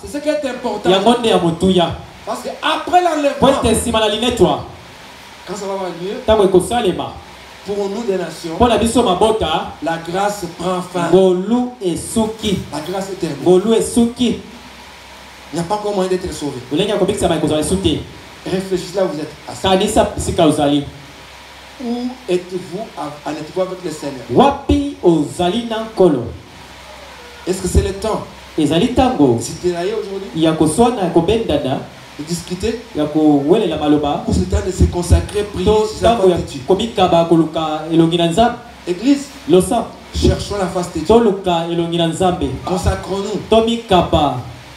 C'est ce qui est important. Parce qu'après l'enlèvement, quand ça va mieux, pour nous des nations, la grâce prend fin. La grâce est terminée. Il n'y a pas encore moyen d'être sauvé. Réfléchissez là où vous êtes assis. Où êtes-vous avec le Seigneur? Est-ce que c'est le temps? C'était là aujourd'hui de discuter? Ou c'est le temps de se consacrer, prier sur Église, cherchons la face de Dieu. Consacrons-nous.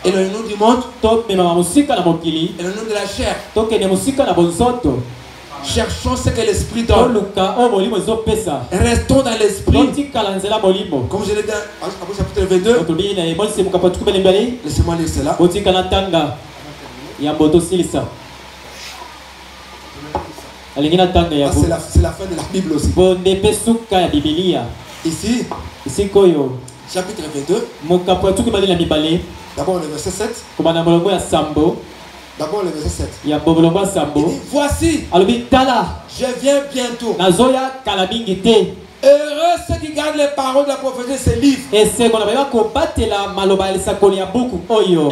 Éloignons-nous du monde. Éloignons-nous de la chair. Cherchons ce que l'esprit donne. Restons dans l'esprit. Comme je l'ai dit à chapitre 22. Laissez-moi lire cela. C'est la fin de la Bible aussi. Ici, chapitre 22. D'abord le verset 7. D'abord le verset 7. Il dit, voici, je viens bientôt. Heureux ceux qui gardent les paroles de la prophétie de ce livre.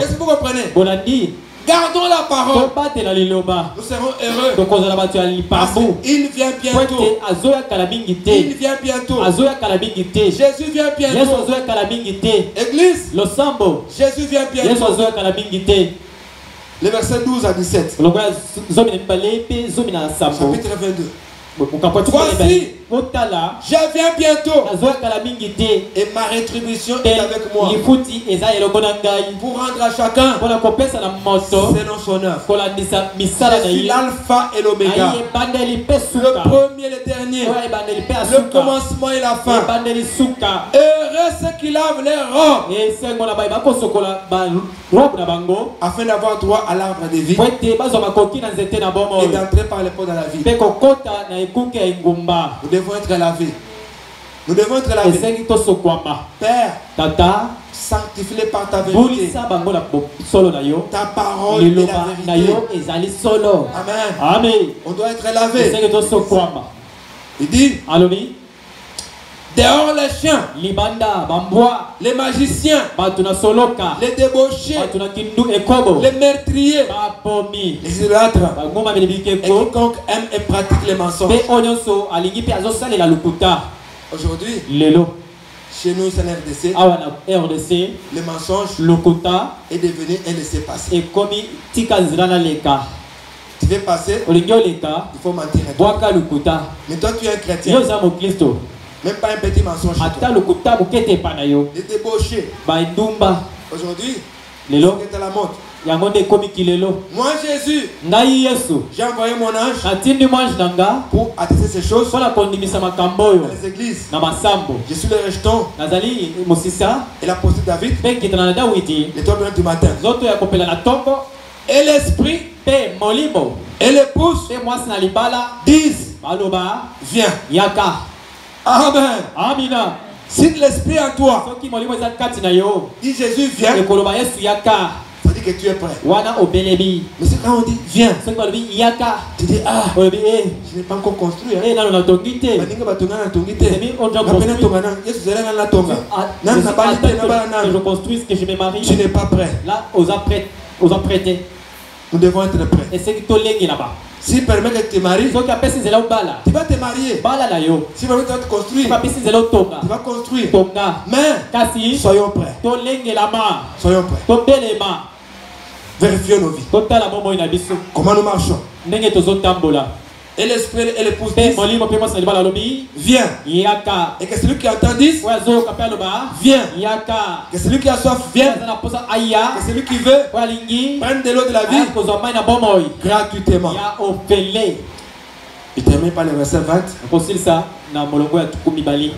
Est-ce que vous comprenez? Gardons la parole. Nous serons heureux. Parce qu'il vient bientôt. Il vient bientôt. Jésus vient bientôt. Église, Jésus vient bientôt. Le verset 12 à 17. Chapitre 22. Voici, je viens bientôt et ma rétribution est avec moi pour rendre à chacun selon son œuvre. Je suis l'alpha et l'oméga, le premier et le dernier, le commencement et la fin. Heureux ceux qui lavent les robes afin d'avoir droit à l'arbre de vie et d'entrer par les portes de la vie. Nous devons être lavés. Nous devons être lavés. Père, Tata, sanctifie-les par ta vérité. Ta parole est la vérité. Amen. Amen. On doit être lavés. Il dit, dehors les chiens, les magiciens, les débauchés, les meurtriers, les idolâtres, et quiconque aime et pratique les mensonges. Aujourd'hui, chez nous, c'est RDC, le mensonge est devenu un laissez-passer. Tu veux passer, il faut mentir. Mais toi, tu es un chrétien. Même pas un petit mensonge. Les débauchés. Aujourd'hui, c'est à la mode. Moi Jésus, j'ai envoyé mon ange pour attester ces choses dans les églises. Je suis le rejeton et l'apôtre David, l'étoile du matin. Et l'esprit et l'épouse disent, viens. Amen. Amina. Si l'esprit en toi dit Jésus viens, ça dit que tu es prêt. Mais c'est quand on dit viens, tu dis ah, je n'ai pas encore construit. Je construis ce que je me marie. Tu n'es pas prêt. Là, aux apprêtés. Nous devons être prêts. Et c'est que tu es là-bas. Si permet que tu te maries, tu vas te marier. Si permet de te construire, tu vas construire. Mais soyons prêts. Soyons prêts. Vérifions nos vies. Comment nous marchons. Et l'esprit et l'épouse disent, viens. Et que celui qui entend dise, viens. Que celui qui a soif, viens. Que celui qui veut prendre de l'eau de la vie gratuitement. Il termine par le verset 20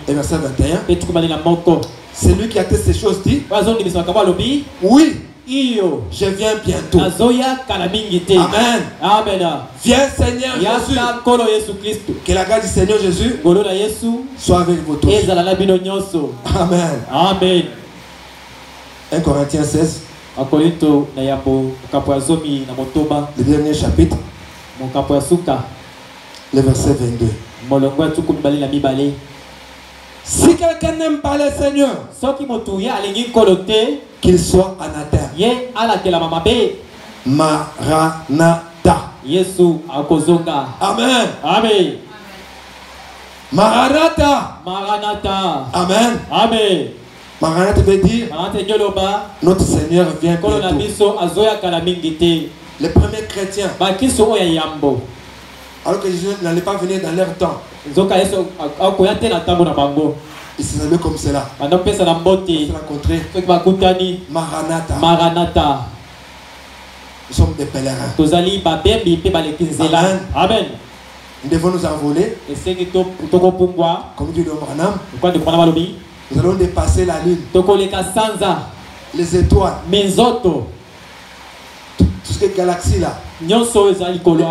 et verset 21. Celui qui atteste ces choses dit, oui, je viens bientôt. Amen. Amen. Viens Seigneur Jésus. Que la grâce du Seigneur Jésus soit avec vous tous. Amen. Amen. 1 Corinthiens 16. Le dernier chapitre, le verset 22. Si quelqu'un n'aime pas le Seigneur, qu'il soit anathème. Maranatha. Amen. Amen. Maranatha. Maranatha. Amen. Amen. Maranatha veut dire notre Seigneur vient bientôt. Les premiers chrétiens, alors que Jésus n'allait pas venir dans leur temps, ils se savaient comme cela. Ils se rencontraient. Maranatha. Maranatha. Nous sommes des pèlerins. Amen. Amen. Nous devons nous envoler. Comme dit le Branham, nous allons dépasser la lune, les étoiles, tout ce qui est galaxie là,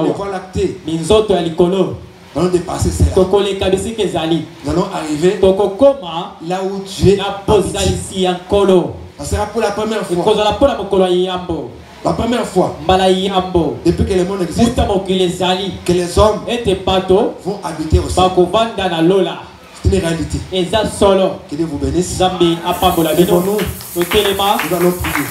les voies lactées. Nous allons dépasser cela. Nous allons arriver là où Dieu habite. Ça sera pour la première fois. La première fois depuis que le monde existe, que les hommes vont habiter au ciel. C'est une réalité. Que Dieu vous bénisse. Nous allons prier.